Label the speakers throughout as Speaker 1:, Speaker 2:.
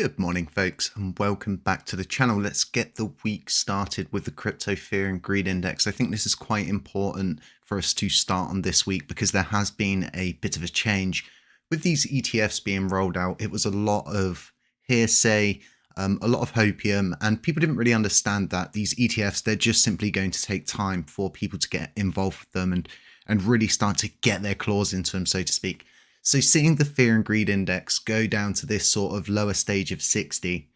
Speaker 1: Good morning, folks, and welcome back to the channel. Let's get the week started with the Crypto Fear and Greed Index. I think this is quite important for us to start on this week because there has been a bit of a change. With these ETFs being rolled out, it was a lot of hearsay, a lot of hopium, and people didn't really understand that these ETFs, they're just simply going to take time for people to get involved with them and really start to get their claws into them, so to speak. So seeing the fear and greed index go down to this sort of lower stage of 60,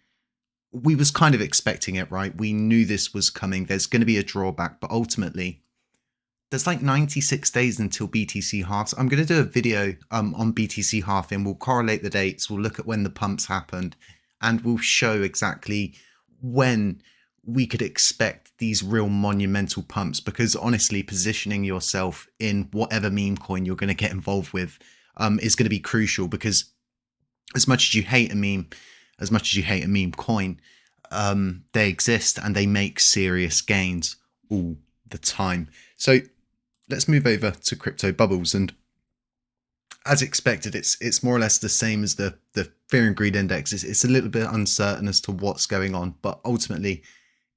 Speaker 1: we was kind of expecting it, right? We knew this was coming. There's going to be a drawback, but ultimately there's like 96 days until BTC halves. I'm going to do a video on BTC halving. We'll correlate the dates. We'll look at when the pumps happened and we'll show exactly when we could expect these real monumental pumps, because honestly, positioning yourself in whatever meme coin you're going to get involved with is going to be crucial, because as much as you hate a meme, as much as you hate a meme coin, they exist and they make serious gains all the time. So let's move over to crypto bubbles, and as expected, it's more or less the same as the fear and greed index. It's a little bit uncertain as to what's going on, but ultimately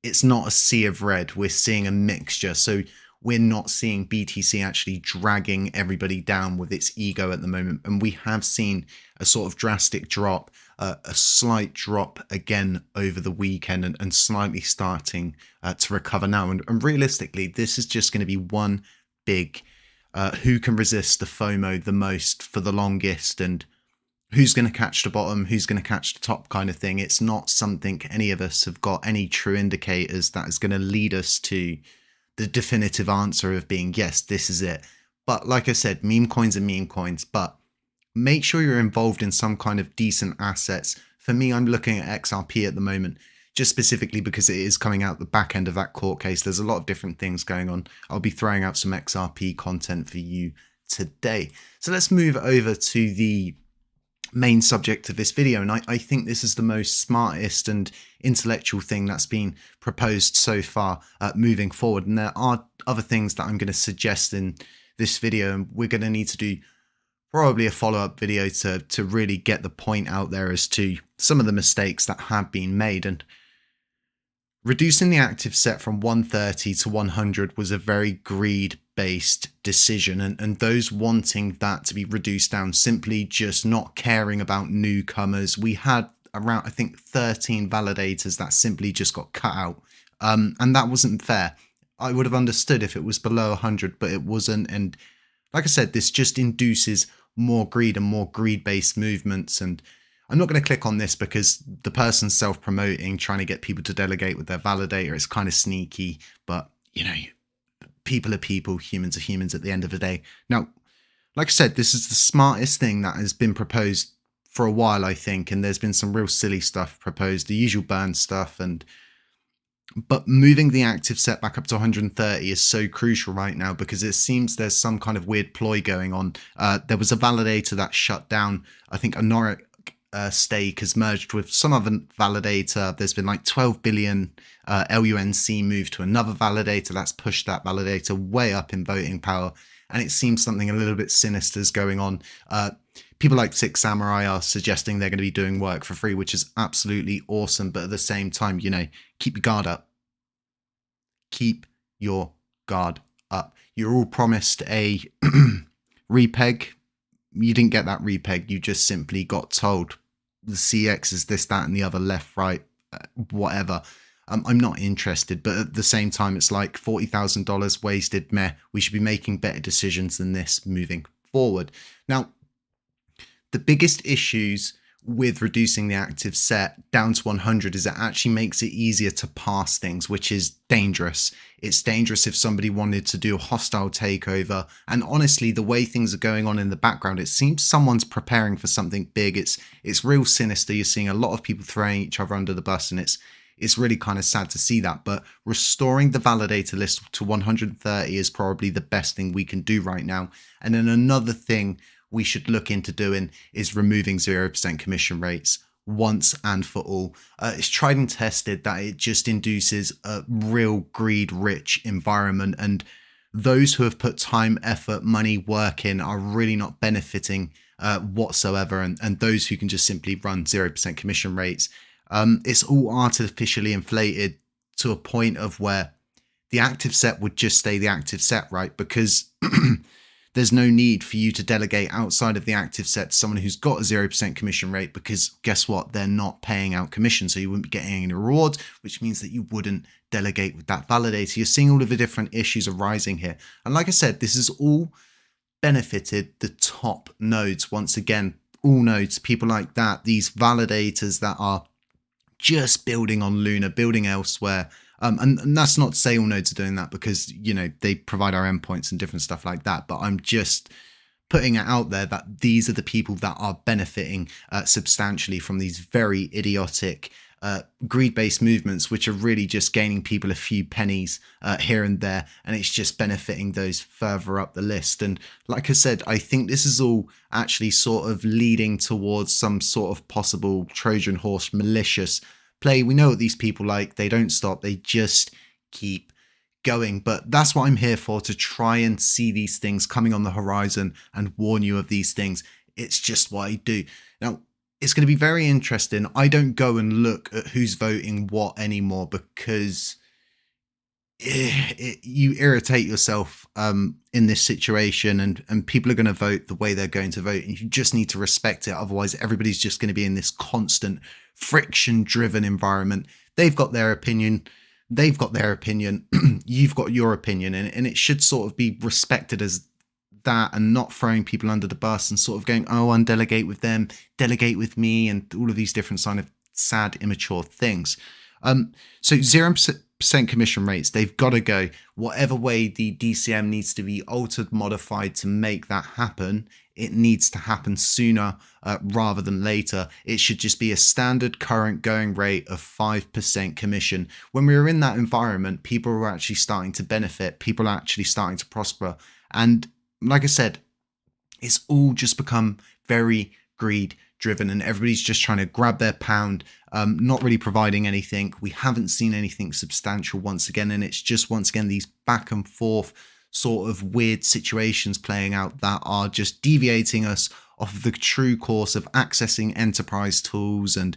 Speaker 1: it's not a sea of red. We're seeing a mixture. So we're not seeing BTC actually dragging everybody down with its ego at the moment. And we have seen a sort of drastic drop, a slight drop again over the weekend, and slightly starting to recover now. And realistically, this is just going to be one big who can resist the FOMO the most for the longest, and who's going to catch the bottom, who's going to catch the top kind of thing. It's not something any of us have got any true indicators that is going to lead us to the definitive answer of being, yes, this is it. But like I said, meme coins are meme coins, but make sure you're involved in some kind of decent assets. For me, I'm looking at XRP at the moment, just specifically because it is coming out the back end of that court case. There's a lot of different things going on. I'll be throwing out some XRP content for you today. So let's move over to the main subject of this video, and I think this is the most smartest and intellectual thing that's been proposed so far moving forward. And there are other things that I'm going to suggest in this video, and we're going to need to do probably a follow-up video to really get the point out there as to some of the mistakes that have been made. And reducing the active set from 130 to 100 was a very greed-based decision, and those wanting that to be reduced down, simply just not caring about newcomers. We had around, I think, 13 validators that simply just got cut out, and that wasn't fair. I would have understood if it was below 100, but it wasn't. And like I said, this just induces more greed and more greed-based movements. And I'm not going to click on this because the person's self-promoting, trying to get people to delegate with their validator. It's kind of sneaky, but you know, people are people, humans are humans at the end of the day. Now, like I said, this is the smartest thing that has been proposed for a while, I think, and there's been some real silly stuff proposed, the usual burn stuff, but moving the active set back up to 130 is so crucial right now, because it seems there's some kind of weird ploy going on. There was a validator that shut down. I think a Noric stake has merged with some other validator. There's been like 12 billion LUNC moved to another validator. That's pushed that validator way up in voting power. And it seems something a little bit sinister is going on. People like Six Samurai are suggesting they're going to be doing work for free, which is absolutely awesome. But at the same time, you know, keep your guard up. Keep your guard up. You're all promised a repeg. You didn't get that repeg. You just simply got told the CX is this, that, and the other, left, right, whatever. I'm not interested, but at the same time, it's like $40,000 wasted. Meh. We should be making better decisions than this moving forward. Now, the biggest issues with reducing the active set down to 100 is it actually makes it easier to pass things, which is dangerous. It's dangerous if somebody wanted to do a hostile takeover. And honestly, the way things are going on in the background, it seems someone's preparing for something big. It's real sinister. You're seeing a lot of people throwing each other under the bus, and it's really kind of sad to see that. But restoring the validator list to 130 is probably the best thing we can do right now. And then another thing we should look into doing is removing 0% commission rates once and for all. It's tried and tested that it just induces a real greed-rich environment, and those who have put time, effort, money, work in are really not benefiting whatsoever, and those who can just simply run 0% commission rates. It's all artificially inflated to a point of where the active set would just stay the active set, right? Because there's no need for you to delegate outside of the active set to someone who's got a 0% commission rate, because guess what? They're not paying out commission. So you wouldn't be getting any rewards, which means that you wouldn't delegate with that validator. You're seeing all of the different issues arising here. And like I said, this has all benefited the top nodes. Once again, all nodes, people like that, these validators that are just building on Luna, building elsewhere. And that's not to say all nodes are doing that, because, you know, they provide our endpoints and different stuff like that. But I'm just putting it out there that these are the people that are benefiting substantially from these very idiotic greed-based movements, which are really just gaining people a few pennies here and there, and it's just benefiting those further up the list. And like I said, I think this is all actually sort of leading towards some sort of possible Trojan horse malicious play. We know what these people like. They don't stop. They just keep going. But that's what I'm here for, to try and see these things coming on the horizon and warn you of these things. It's just what I do. Now, it's going to be very interesting. I don't go and look at who's voting what anymore, because you irritate yourself in this situation, and people are going to vote the way they're going to vote, and you just need to respect it. Otherwise, everybody's just going to be in this constant friction-driven environment. They've got their opinion. They've got their opinion. You've got your opinion, and it should sort of be respected as that, and not throwing people under the bus and sort of going, oh, undelegate with them, delegate with me, and all of these different kind of sad, immature things. So 0% commission rates, they've got to go. Whatever way the DCM needs to be altered, modified to make that happen, it needs to happen sooner rather than later. It should just be a standard current going rate of 5% commission. When we were in that environment, people were actually starting to benefit. People are actually starting to prosper. And like I said, it's all just become very greed driven, and everybody's just trying to grab their pound, not really providing anything. We haven't seen anything substantial once again, and it's just once again these back and forth sort of weird situations playing out that are just deviating us off of the true course of accessing enterprise tools and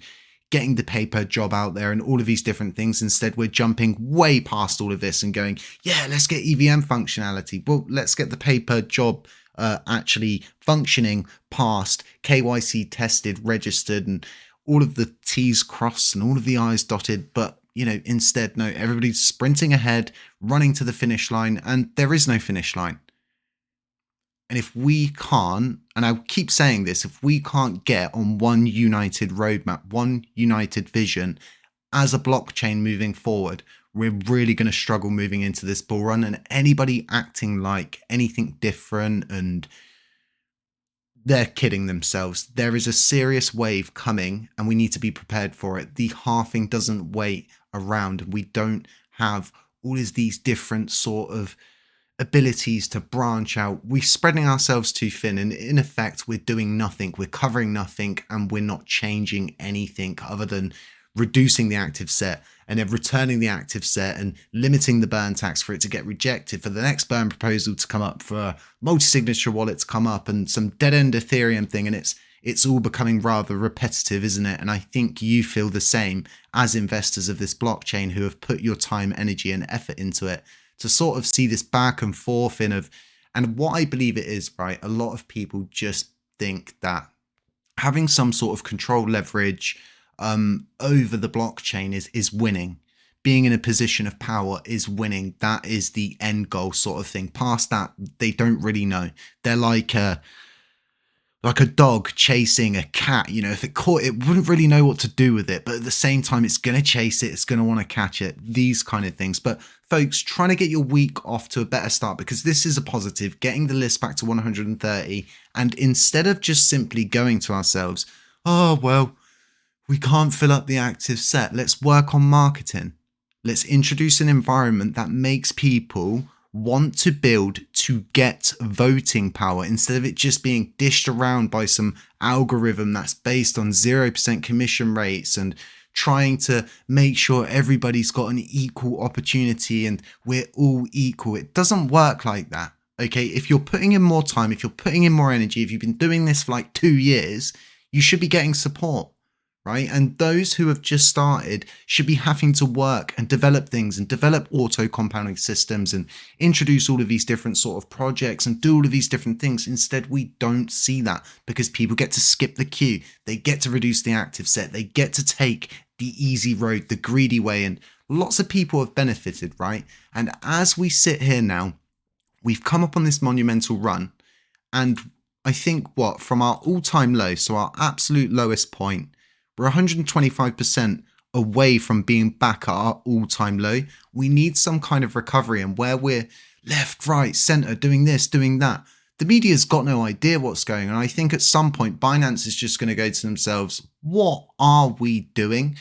Speaker 1: getting the pay per job out there and all of these different things. Instead, we're jumping way past all of this and going, yeah, let's get EVM functionality. Well, let's get the pay per job actually functioning past KYC tested, registered, and all of the T's crossed and all of the I's dotted. But, you know, instead, no, everybody's sprinting ahead, running to the finish line, and there is no finish line. And if we can't, and I keep saying this, if we can't get on one united roadmap, one united vision as a blockchain moving forward, we're really going to struggle moving into this bull run. And anybody acting like anything different, and they're kidding themselves. There is a serious wave coming, and we need to be prepared for it. The halving doesn't wait around. We don't have all of these different sort of abilities to branch out. We're spreading ourselves too thin, and in effect we're doing nothing, we're covering nothing, and we're not changing anything other than reducing the active set and then returning the active set and limiting the burn tax for it to get rejected, for the next burn proposal to come up, for a multi-signature wallet to come up, and some dead-end Ethereum thing. And it's all becoming rather repetitive, isn't it? And I think you feel the same as investors of this blockchain who have put your time, energy, and effort into it, to sort of see this back and forth and what I believe it is, right? A lot of people just think that having some sort of control leverage over the blockchain is winning. Being in a position of power is winning. That is the end goal sort of thing. Past that, they don't really know. They're like a dog chasing a cat. You know, if it caught it, wouldn't really know what to do with it, but at the same time, it's going to chase it. It's going to want to catch it, these kind of things. But folks, trying to get your week off to a better start, because this is a positive, getting the list back to 130. And instead of just simply going to ourselves, oh, well, we can't fill up the active set, let's work on marketing. Let's introduce an environment that makes people want to build to get voting power, instead of it just being dished around by some algorithm that's based on 0% commission rates and trying to make sure everybody's got an equal opportunity and we're all equal. It doesn't work like that. Okay, if you're putting in more time, if you're putting in more energy, if you've been doing this for like 2 years, you should be getting support, right? And those who have just started should be having to work and develop things and develop auto compounding systems and introduce all of these different sort of projects and do all of these different things. Instead, we don't see that because people get to skip the queue. They get to reduce the active set. They get to take the easy road, the greedy way. And lots of people have benefited, right? And as we sit here now, we've come up on this monumental run, and I think from our all-time low, so our absolute lowest point, we're 125% away from being back at our all-time low. We need some kind of recovery, and where we're left, right, center, doing this, doing that, the media's got no idea what's going on. I think at some point Binance is just going to go to themselves, what are we doing?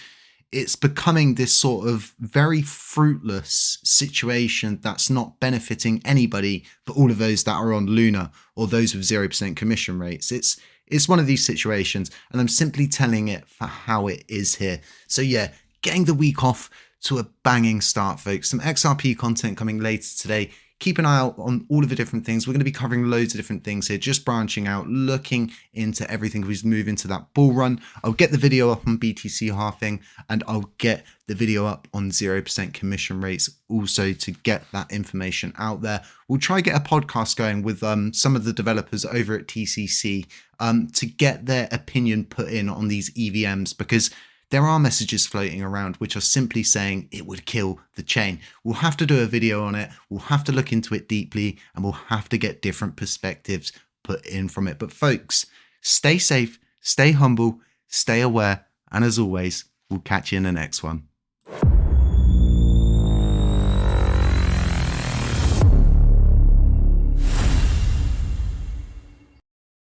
Speaker 1: It's becoming this sort of very fruitless situation that's not benefiting anybody but all of those that are on Luna or those with 0% commission rates. It's one of these situations, and I'm simply telling it for how it is here. So yeah, getting the week off to a banging start, folks. Some XRP content coming later today. Keep an eye out on all of the different things. We're going to be covering loads of different things here, just branching out, looking into everything. We move into that bull run. I'll get the video up on BTC halving, and I'll get the video up on 0% commission rates also to get that information out there. We'll try get a podcast going with some of the developers over at TCC to get their opinion put in on these EVMs, because there are messages floating around which are simply saying it would kill the chain. We'll have to do a video on it. We'll have to look into it deeply, and we'll have to get different perspectives put in from it. But folks, stay safe, stay humble, stay aware, and as always, we'll catch you in the next one.